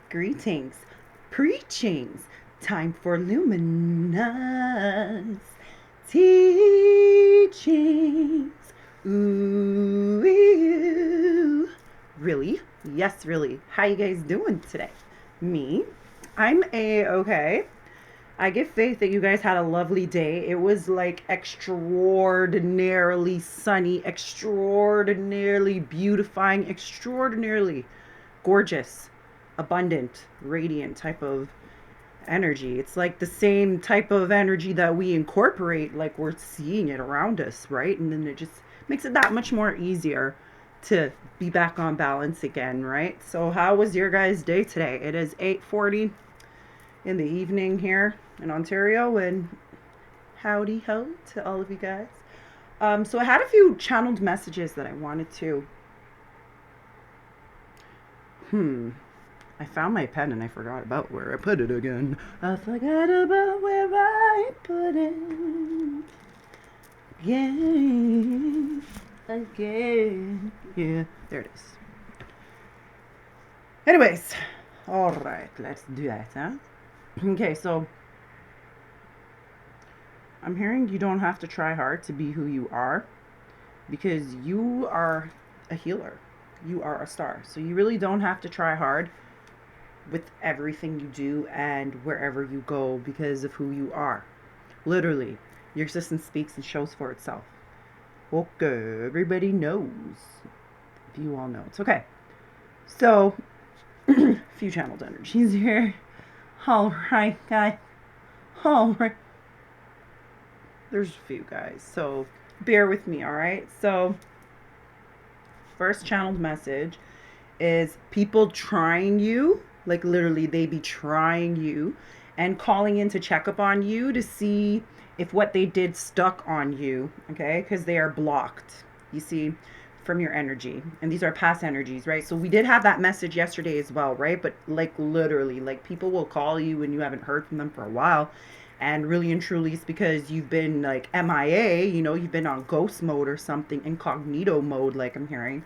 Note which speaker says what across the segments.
Speaker 1: Greetings, preachings, time for luminous teachings. Ooh, really? Yes, really. How you guys doing today? Me? I'm a-okay. I give faith that you guys had a lovely day. It was like extraordinarily sunny, extraordinarily beautifying, extraordinarily gorgeous, abundant, radiant type of energy. It's like the same type of energy that we incorporate, like we're seeing it around us, right? And then it just makes it that much more easier to be back on balance again, right? So how was your guys' day today? It is 8:40 in the evening here in Ontario, and howdy ho to all of you guys. So I had a few channeled messages that I wanted to hmm I found my pen and I forgot about where I put it again. I forgot about where I put it. Again. Again. Yeah, there it is. Anyways, alright, let's do that, huh? Okay, so I'm hearing you don't have to try hard to be who you are because you are a healer. You are a star. So you really don't have to try hard with everything you do and wherever you go because of who you are. Literally, your existence speaks and shows for itself. Okay, everybody knows. If you all know, it's okay. So, a few channeled energies here. All right, guys. All right. There's a few guys, so bear with me, all right? So, first channeled message is people trying you, like literally they be trying you and calling in to check up on you to see if what they did stuck on you, okay? Because they are blocked, you see, from your energy. And these are past energies, right? So we did have that message yesterday as well, right? But like literally, like people will call you and you haven't heard from them for a while. And really and truly, it's because you've been like MIA, you know, you've been on ghost mode or something, incognito mode, like I'm hearing.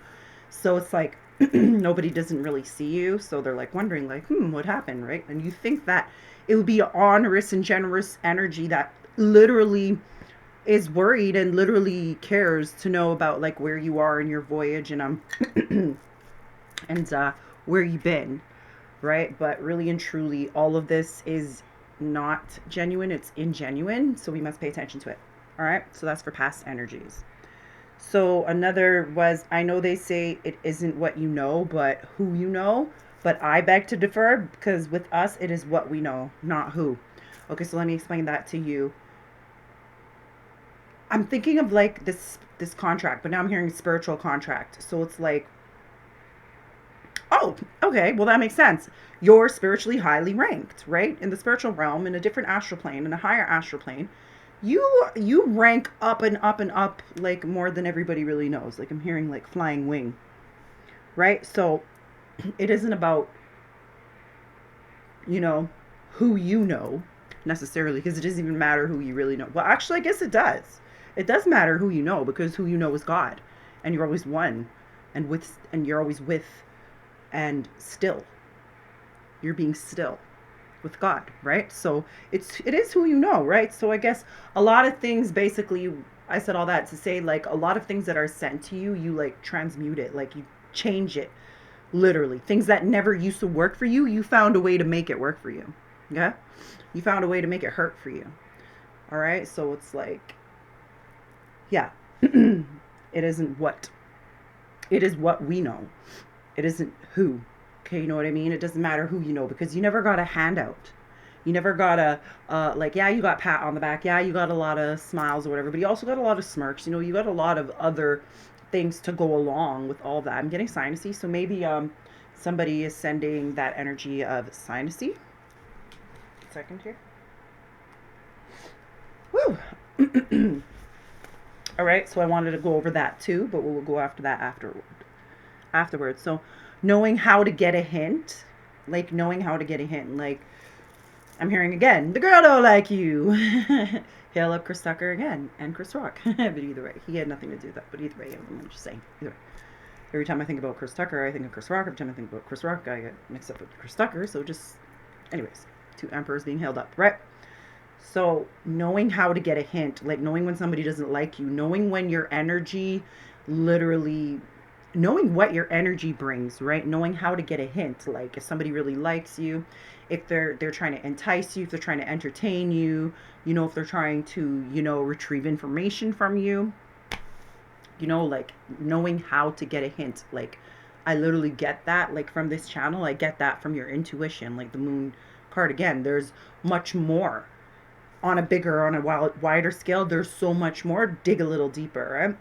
Speaker 1: So it's like nobody doesn't really see you. So they're like wondering, like, what happened, right? And you think that it would be onerous and generous energy that literally is worried and literally cares to know about like where you are in your voyage and where you've been, right? But really and truly, all of this is not genuine, it's ingenuine. So we must pay attention to it. All right. So that's for past energies. So another was I know they say it isn't what you know, but who you know. But I beg to differ because with us, it is what we know, not who. Okay, so let me explain that to you. I'm thinking of like this contract, but now I'm hearing spiritual contract. So it's like, oh, okay, well that makes sense. You're spiritually highly ranked, right? In the spiritual realm, in a different astral plane, in a higher astral plane. You rank up and up and up like more than everybody really knows. Like I'm hearing like flying wing, right? So it isn't about, you know, who you know necessarily because it doesn't even matter who you really know. Well, actually, I guess it does. It does matter who you know because who you know is God, and you're always one, and you're always with, and still, you're being still with God, right? So it is who you know, right? So I guess a lot of things basically I said all that to say like a lot of things that are sent to you, you like transmute it, like you change it literally. Things that never used to work for you, you found a way to make it work for you. Okay? You found a way to make it hurt for you. All right? So it's like yeah. It isn't what. It is what we know. It isn't who. Okay, you know what I mean? It doesn't matter who you know because you never got a handout. You never got a like yeah, you got pat on the back. Yeah, you got a lot of smiles or whatever, but you also got a lot of smirks. You know, you got a lot of other things to go along with all that. I'm getting sinusy, so maybe somebody is sending that energy of sinusy. Second here. Woo. All right, so I wanted to go over that too, but we'll go after that afterwards. So knowing how to get a hint, like knowing how to get a hint, like I'm hearing again, the girl don't like you. Hail up Chris Tucker again and Chris Rock. But either way, he had nothing to do with that. But either way, I'm just saying. Either way. Every time I think about Chris Tucker, I think of Chris Rock. Every time I think about Chris Rock, I get mixed up with Chris Tucker. So just, anyways, two emperors being held up, right? So knowing how to get a hint, like knowing when somebody doesn't like you, knowing when your energy literally knowing what your energy brings, right? Knowing how to get a hint, like if somebody really likes you, if they're trying to entice you, if they're trying to entertain you, if they're trying to, retrieve information from you, like knowing how to get a hint. Like I literally get that like from this channel. I get that from your intuition, like the moon card again. There's much more on a wider scale. There's so much more. Dig a little deeper,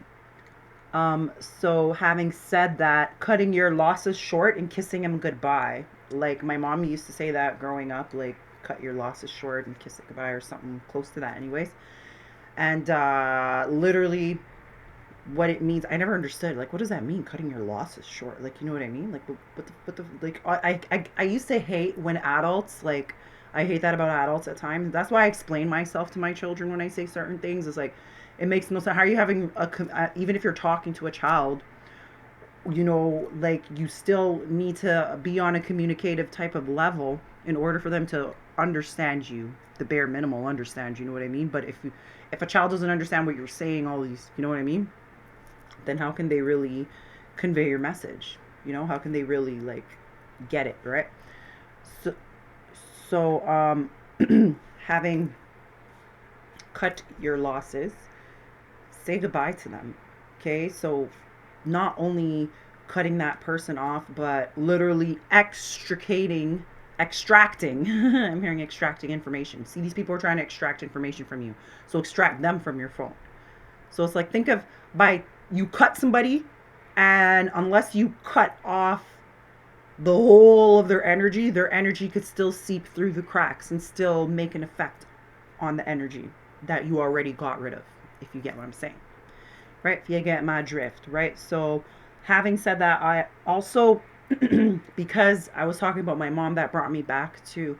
Speaker 1: right? So having said that, cutting your losses short and kissing them goodbye. Like my mom used to say that growing up, like cut your losses short and kiss it goodbye or something close to that anyways. And literally what it means, I never understood. Like, what does that mean? Cutting your losses short? Like, you know what I mean? Like, what the like? I used to hate when adults like. I hate that about adults at times. That's why I explain myself to my children when I say certain things. It's like, it makes no sense. How are you having even if you're talking to a child, like you still need to be on a communicative type of level in order for them to understand you, the bare minimal understand. You know what I mean? But if a child doesn't understand what you're saying, all these, you know what I mean? Then how can they really convey your message? How can they really like get it, right? So, having cut your losses, say goodbye to them. Okay, so not only cutting that person off, but literally extracting. I'm hearing extracting information. See, these people are trying to extract information from you, so extract them from your phone. So it's like, think of by you cut somebody, and unless you cut off the whole of their energy could still seep through the cracks and still make an effect on the energy that you already got rid of, if you get what I'm saying. Right? If you get my drift, right? So having said that, I also because I was talking about my mom, that brought me back to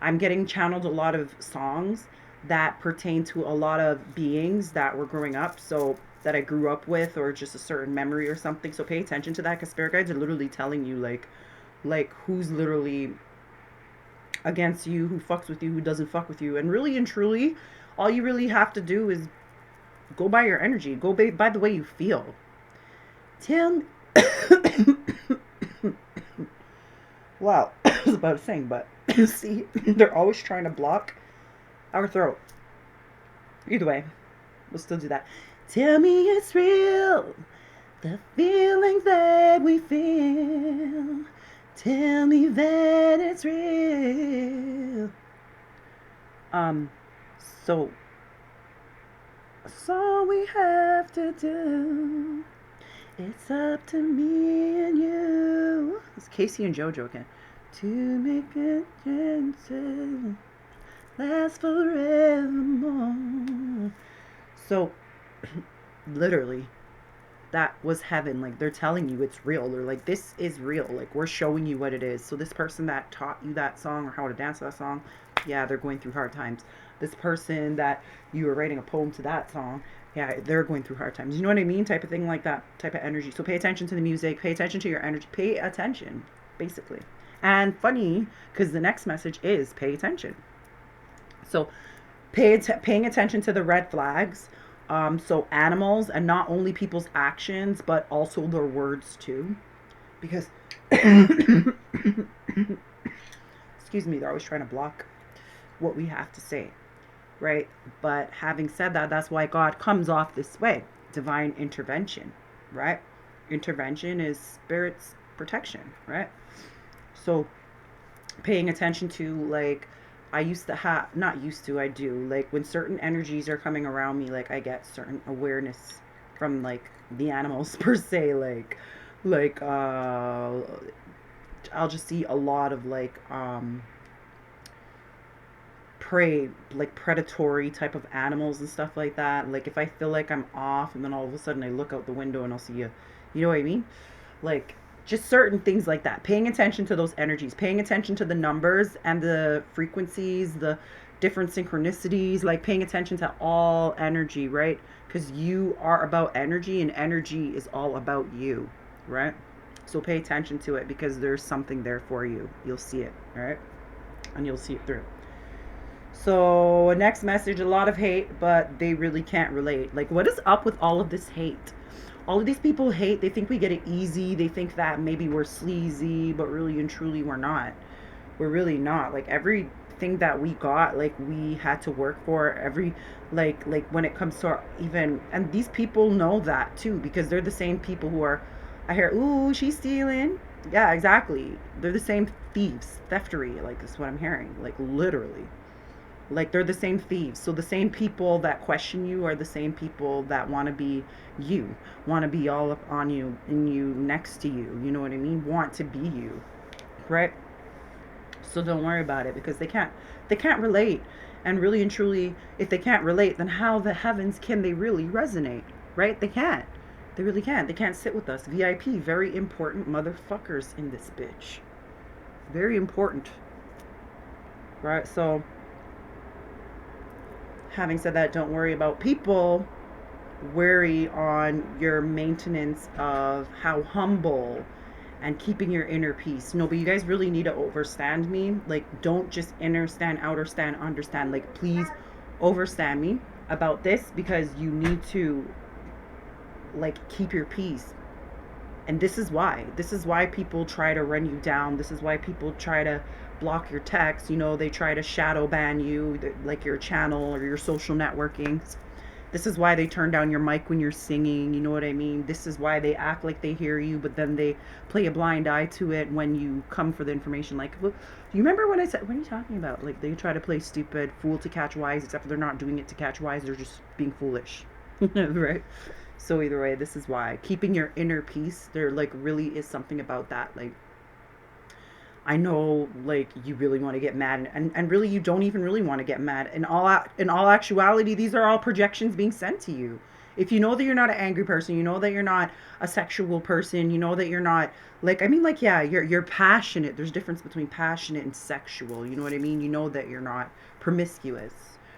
Speaker 1: I'm getting channeled a lot of songs that pertain to a lot of beings that were growing up, so that I grew up with, or just a certain memory or something. So pay attention to that, because spirit guides are literally telling you like who's literally against you, who fucks with you, who doesn't fuck with you. And really and truly, all you really have to do is go by your energy, go by the way you feel. Tell me wow, I was about to sing, but see, they're always trying to block our throat. Either way, we'll still do that. Tell me it's real, the feelings that we feel. Tell me that it's real. So that's all we have to do. It's up to me and you. It's Casey and JoJo again. To make a chance last forevermore. So, literally, that was heaven. Like, they're telling you it's real. They're like, this is real. Like, we're showing you what it is. So this person that taught you that song or how to dance that song, yeah, they're going through hard times. This person that you were writing a poem to that song, yeah, they're going through hard times. You know what I mean? Type of thing, like that type of energy. So pay attention to the music, pay attention to your energy, pay attention, basically. And funny, because the next message is pay attention. So paying attention to the red flags. So animals, and not only people's actions, but also their words too. Because, excuse me, they're always trying to block what we have to say, right? But having said that, that's why God comes off this way. Divine intervention, right? Intervention is spirit's protection, right? So paying attention to, like, I used to have, not used to, I do, like when certain energies are coming around me, like I get certain awareness from like the animals per se, like I'll just see a lot of like prey, like predatory type of animals and stuff like that. Like if I feel like I'm off, and then all of a sudden I look out the window and I'll see you know what I mean? Like just certain things like that. Paying attention to those energies, paying attention to the numbers and the frequencies, the different synchronicities, like paying attention to all energy, right? Because you are about energy, and energy is all about you, right? So pay attention to it because there's something there for you. You'll see it, right? And you'll see it through. So, next message, a lot of hate, but they really can't relate. Like, what is up with all of this hate? All of these people hate. They think we get it easy. They think that maybe we're sleazy, but really and truly we're not. We're really not. Like, everything that we got, like, we had to work for. Like when it comes to our, even, and these people know that too, because they're the same people who are, I hear, ooh, she's stealing. Yeah, exactly. They're the same thieves, theftery. Like, that's what I'm hearing. Like, literally. Like they're the same thieves. So the same people that question you are the same people that want to be you, want to be all up on you and you next to you. You know what I mean? Want to be you, right? So don't worry about it because they can't relate. And really and truly, if they can't relate, then how the heavens can they really resonate? Right? They can't. They really can't. They can't sit with us. VIP, very important motherfuckers in this bitch. Very important. Right? So having said that, don't worry about people. Worry on your maintenance of how humble and keeping your inner peace. No, but you guys really need to overstand me. Like, don't just inner stand, outer stand, understand. Like, please overstand me about this because you need to, like, keep your peace. And this is why. This is why people try to run you down. This is why people try to block your text. You know, they try to shadow ban you, like your channel or your social networking. This is why they turn down your mic when you're singing. You know what I mean? This is why they act like they hear you, but then they play a blind eye to it when you come for the information. Like, look, do you remember when I said, what are you talking about? Like, they try to play stupid, fool to catch wise, except for they're not doing it to catch wise. They're just being foolish. Right? So either way, this is why. Keeping your inner peace, there, like, really is something about that. Like, I know, like, you really want to get mad, and really you don't even really want to get mad. In all actuality, these are all projections being sent to you. If you know that you're not an angry person, you know that you're not a sexual person, you know that you're not, like, I mean, like, yeah, you're passionate. There's a difference between passionate and sexual. You know what I mean? You know that you're not promiscuous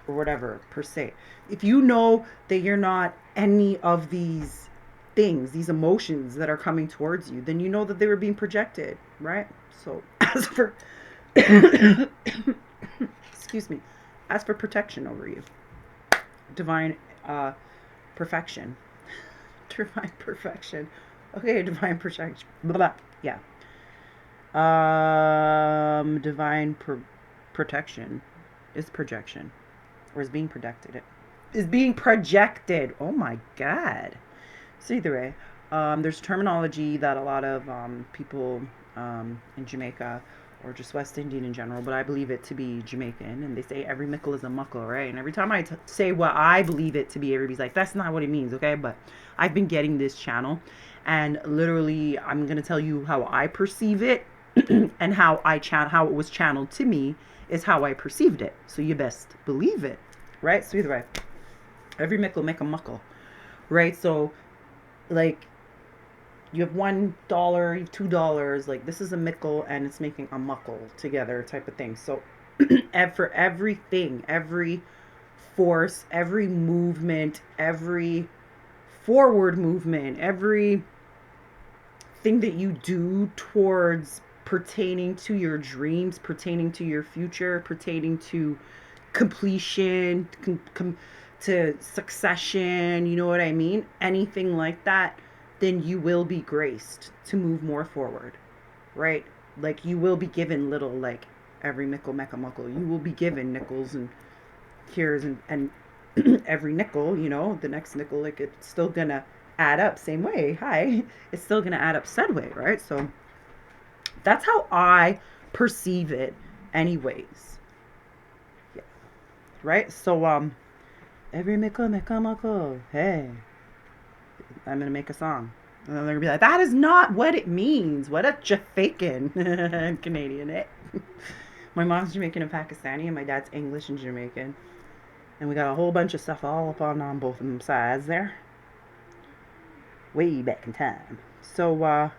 Speaker 1: or whatever per se. If you know that you're not any of these things, these emotions that are coming towards you, then you know that they were being projected, right? So, as for, excuse me, as for protection over you, divine perfection, divine perfection. Okay, divine protection. Blah, blah. Yeah. Divine protection is projection, or is being projected. It is being projected. Oh my God. So either way, there's terminology that a lot of people in Jamaica or just West Indian in general, but I believe it to be Jamaican, and they say every mickle is a muckle, right? And every time I say what I believe it to be, everybody's like, that's not what it means, okay? But I've been getting this channel, and literally, I'm gonna tell you how I perceive it, and how it was channeled to me is how I perceived it. So you best believe it, right? So either way, every mickle make a muckle, right? So like you have $1, you have $2, like this is a mickle and it's making a muckle together type of thing. So for everything, every force, every movement, every forward movement, every thing that you do towards pertaining to your dreams, pertaining to your future, pertaining to completion, to succession, you know what I mean? Anything like that, then you will be graced to move more forward, right? Like you will be given little, like every mickle, mecca, muckle. You will be given nickels and cures and every nickel, you know, the next nickel, like it's still gonna add up same way. Hi, it's still gonna add up said way, right? So that's how I perceive it, anyways. Yeah, right. So every mickle, mecca, muckle. Hey, I'm gonna make a song. And then they're gonna be like, that is not what it means. What a Jamaican Canadian, eh? My mom's Jamaican and Pakistani, and my dad's English and Jamaican. And we got a whole bunch of stuff all up on both of them sides there. Way back in time. So,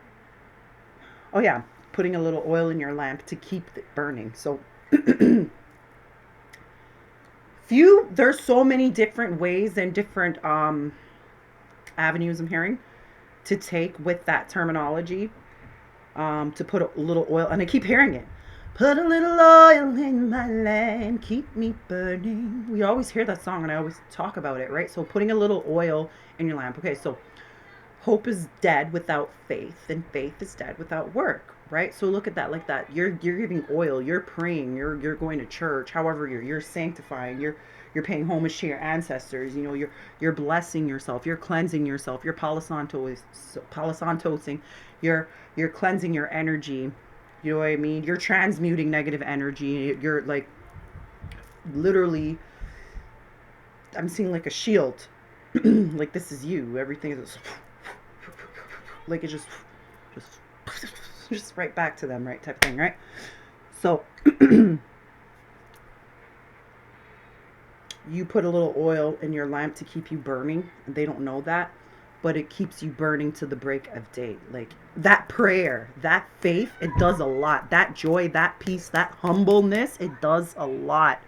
Speaker 1: oh yeah, putting a little oil in your lamp to keep it burning. So, there's so many different ways and different avenues I'm hearing to take with that terminology, to put a little oil, and I keep hearing it. Put a little oil in my lamp, keep me burning. We always hear that song, and I always talk about it, right? So putting a little oil in your lamp. Okay, so hope is dead without faith, and faith is dead without work, right? So look at that like that. You're giving oil, you're praying, you're going to church, however you're sanctifying, you're paying homage to your ancestors, you know, you're blessing yourself, you're cleansing yourself, you're palisantosing, you're cleansing your energy. You know what I mean? You're transmuting negative energy. You're like literally, I'm seeing like a shield. Like this is you. Everything is like it's just just right back to them, right, type of thing, right? So you put a little oil in your lamp to keep you burning, and they don't know that, but it keeps you burning to the break of day. Like that prayer, that faith, it does a lot. That joy, that peace, that humbleness, it does a lot.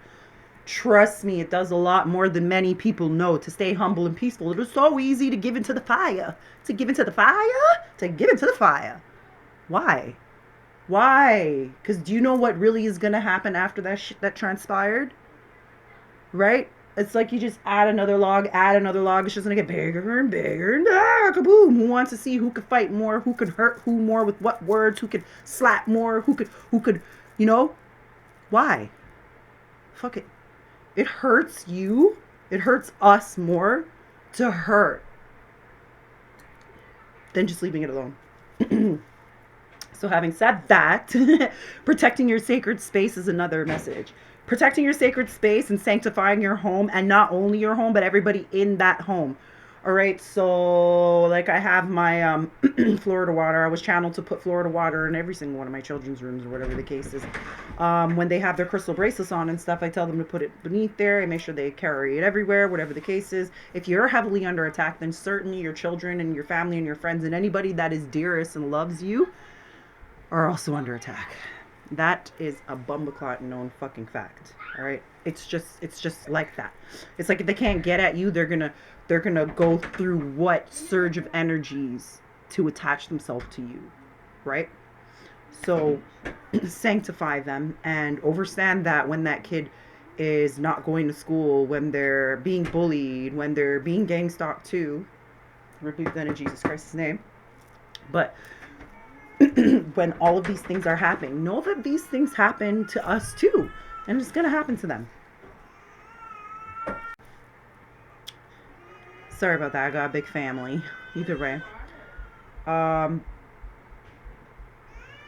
Speaker 1: Trust me, it does a lot more than many people know. To stay humble and peaceful, it is so easy to give into the fire. To give into the fire? To give into the fire. Why? Why? Because do you know what really is going to happen after that shit that transpired? Right? It's like you just add another log, add another log. It's just going to get bigger and bigger. And kaboom. Who wants to see who could fight more? Who could hurt who more with what words? Who could slap more? Who could, you know? Why? Fuck it. It hurts you. It hurts us more to hurt than just leaving it alone. So having said that, protecting your sacred space is another message. Protecting your sacred space and sanctifying your home, and not only your home, but everybody in that home. All right, so like I have my Florida water. I was channeled to put Florida water in every single one of my children's rooms or whatever the case is. When they have their crystal bracelets on and stuff, I tell them to put it beneath there. I make sure they carry it everywhere, whatever the case is. If you're heavily under attack, then certainly your children and your family and your friends and anybody that is dearest and loves you are also under attack. That is a bumbleclot known fucking fact. All right, it's just like that. It's like if they can't get at you, they're gonna go through what surge of energies to attach themselves to you, right? So sanctify them and understand that when that kid is not going to school, when they're being bullied, when they're being gang stalked too, rebuke that in Jesus Christ's name. But when all of these things are happening, know that these things happen to us too, and it's gonna happen to them. Sorry about that. I got a big family. Either way, um,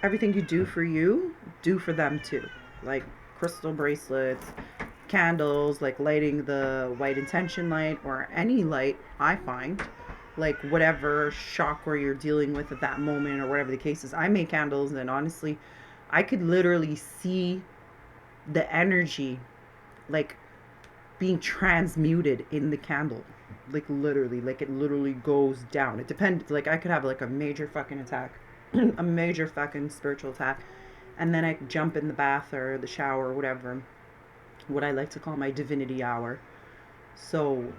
Speaker 1: everything you do for you, do for them too. Like crystal bracelets, candles, like lighting the white intention light or any light. I find like whatever chakra you're dealing with at that moment or whatever the case is. I make candles, and honestly, I could literally see the energy like being transmuted in the candle. Like literally, like it literally goes down. It depends. Like I could have like a major fucking attack, a major fucking spiritual attack, and then I jump in the bath or the shower or whatever, what I like to call my divinity hour. So,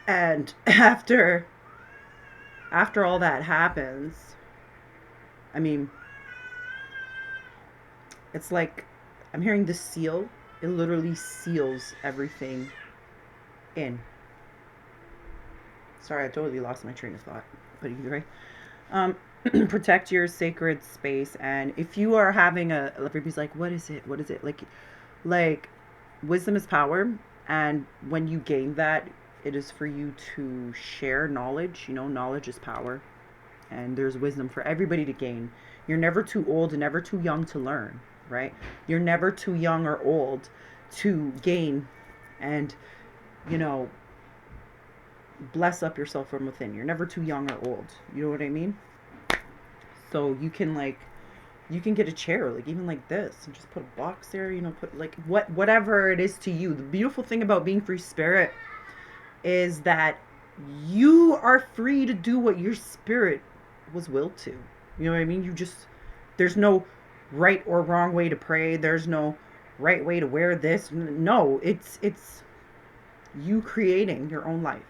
Speaker 1: and after all that happens, I mean, it's like I'm hearing this seal. It literally seals everything in. Sorry, I totally lost my train of thought. But either way, um, protect your sacred space. And if you are having everybody's like, what is it? What is it? Like, wisdom is power. And when you gain that, it is for you to share knowledge. You know, knowledge is power. And there's wisdom for everybody to gain. You're never too old and never too young to learn, right? You're never too young or old to gain and, you know, bless up yourself from within. You're never too young or old. You know what I mean? So you can get a chair, like even like this, and just put a box there, you know, put like whatever it is to you. The beautiful thing about being free spirit is that you are free to do what your spirit was willed to. You know what I mean? There's no right or wrong way to pray. There's no right way to wear this. No, it's you creating your own life.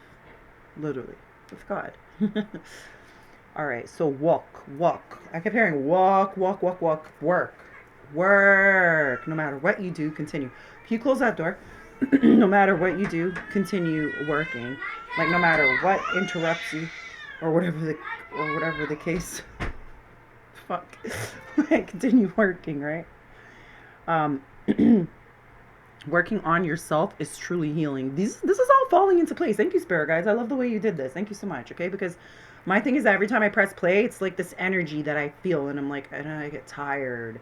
Speaker 1: literally, with God. All right, so walk. I kept hearing walk, work, work. No matter what you do, continue. If you close that door, no matter what you do, continue working. Like no matter what interrupts you, or whatever the case. Fuck. Like, continue working, right? Um, working on yourself is truly healing. This is all falling into place. Thank you, Spirit Guys. I love the way you did this. Thank you so much. Okay, because my thing is that every time I press play, it's like this energy that I feel, and I'm like, and I get tired,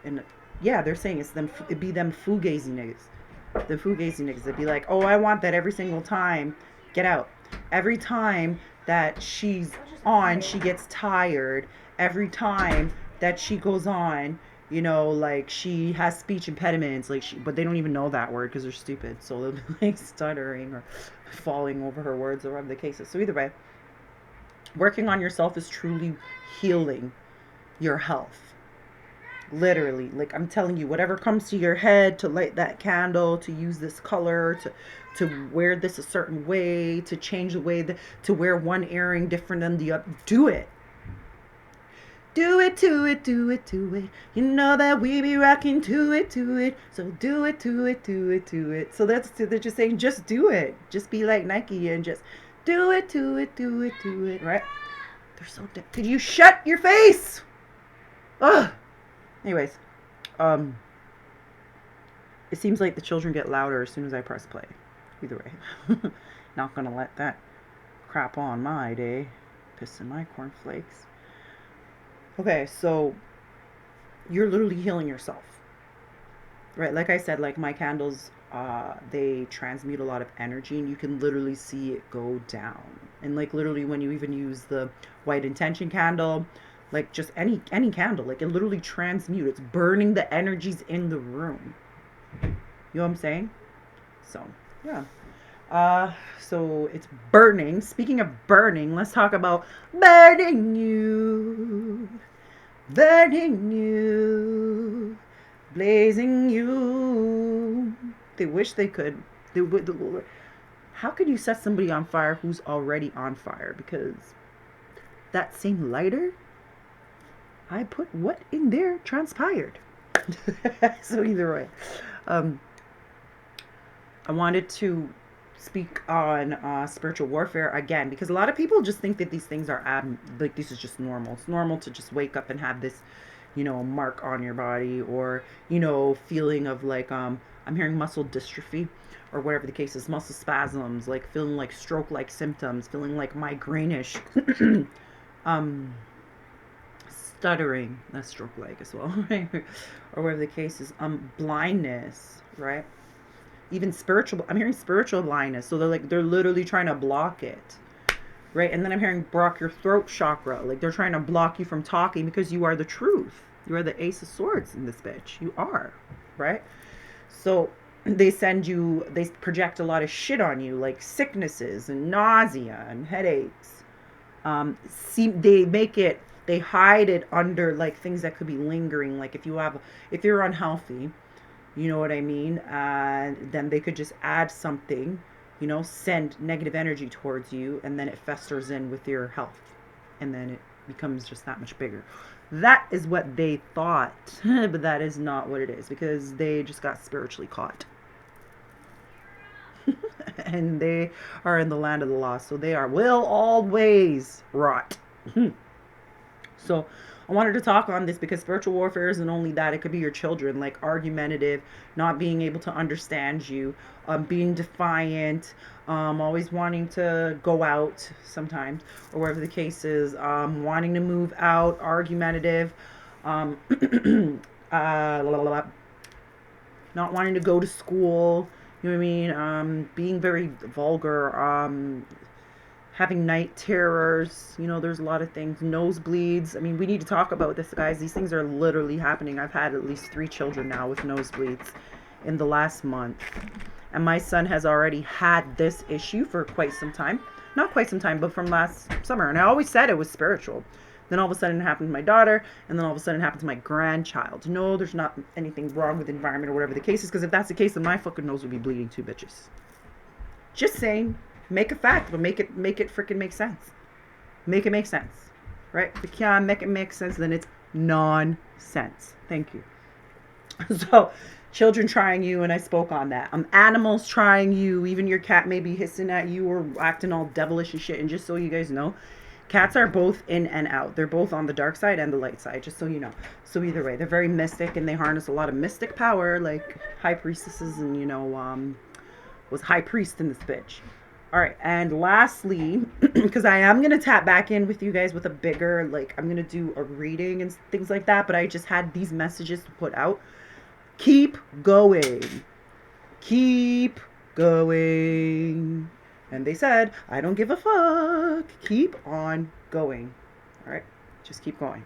Speaker 1: and yeah, they're saying it's them. It be them fugazi niggas, the fugazi niggas. They'd be like, oh, I want that every single time. Get out. Every time that she's on, she gets tired. Every time that she goes on, you know, like she has speech impediments, like but they don't even know that word because they're stupid, so they'll be like stuttering or falling over her words or whatever the case is. So either way, working on yourself is truly healing your health. Literally, like I'm telling you, whatever comes to your head, to light that candle, to use this color, to wear this a certain way, to change the way that, to wear one earring different than the other, do it. Do it, to it, do it, to it. You know that we be rocking to it, to it. So do it, to it, to it, to it. So they're just saying, just do it. Just be like Nike and just do it, to it, do it, do it. Right? They're so dead. Could you shut your face? Ugh. Anyways, it seems like the children get louder as soon as I press play. Either way, not gonna let that crap on my day. Pissing my cornflakes. Okay, so you're literally healing yourself, right? Like I said, like my candles, they transmute a lot of energy, and you can literally see it go down. And like literally, when you even use the white intention candle, like just any candle, like it literally transmutes. It's burning the energies in the room. You know what I'm saying? So yeah. So it's burning. Speaking of burning, let's talk about burning you. Burning you. Blazing you. They wish they could. They would. How could you set somebody on fire who's already on fire? Because that same lighter, I put what in there transpired. So either way, I wanted to speak on spiritual warfare again, because a lot of people just think that these things are like this is just normal. It's normal to just wake up and have this, you know, mark on your body, or you know, feeling of like I'm hearing muscle dystrophy or whatever the case is, muscle spasms, like feeling like stroke like symptoms, feeling like migraine-ish. um Stuttering, that's stroke like as well, right? Or whatever the case is, blindness, right? Even spiritual, I'm hearing spiritual blindness, so they're literally trying to block it, right? And then I'm hearing block your throat chakra, like they're trying to block you from talking, because you are the truth. You are the ace of swords in this bitch. You are, right? So they project a lot of shit on you, like sicknesses and nausea and headaches. They hide it under like things that could be lingering, like if you're unhealthy, you know what I mean? Then they could just add something, you know, send negative energy towards you, and then it festers in with your health, and then it becomes just that much bigger. That is what they thought, but that is not what it is, because they just got spiritually caught. And they are in the land of the lost, so they will always rot. So I wanted to talk on this because spiritual warfare isn't only that. It could be your children, like argumentative, not being able to understand you, being defiant, always wanting to go out sometimes, or whatever the case is, wanting to move out, argumentative, uh, not wanting to go to school, you know what I mean? Being very vulgar, having night terrors, you know, there's a lot of things. Nosebleeds. I mean, we need to talk about this, guys. These things are literally happening. I've had at least 3 children now with nosebleeds in the last month. And my son has already had this issue for quite some time. Not quite some time, but from last summer. And I always said it was spiritual. Then all of a sudden it happened to my daughter, and then all of a sudden it happened to my grandchild. No, there's not anything wrong with the environment or whatever the case is, because if that's the case, then my fucking nose would be bleeding too, bitches. Just saying. Make a fact, but make it freaking make sense. Make it make sense, right? If you can't make it make sense, then it's nonsense. Thank you. So, children trying you, and I spoke on that. Animals trying you, even your cat may be hissing at you or acting all devilish and shit. And just so you guys know, cats are both in and out. They're both on the dark side and the light side, just so you know. So either way, they're very mystic and they harness a lot of mystic power, like high priestesses and was high priest in this bitch. All right, and lastly, because I am gonna tap back in with you guys with a bigger, like I'm gonna do a reading and things like that, but I just had these messages to put out. Keep going. Keep going. And they said, I don't give a fuck. Keep on going. All right, just keep going.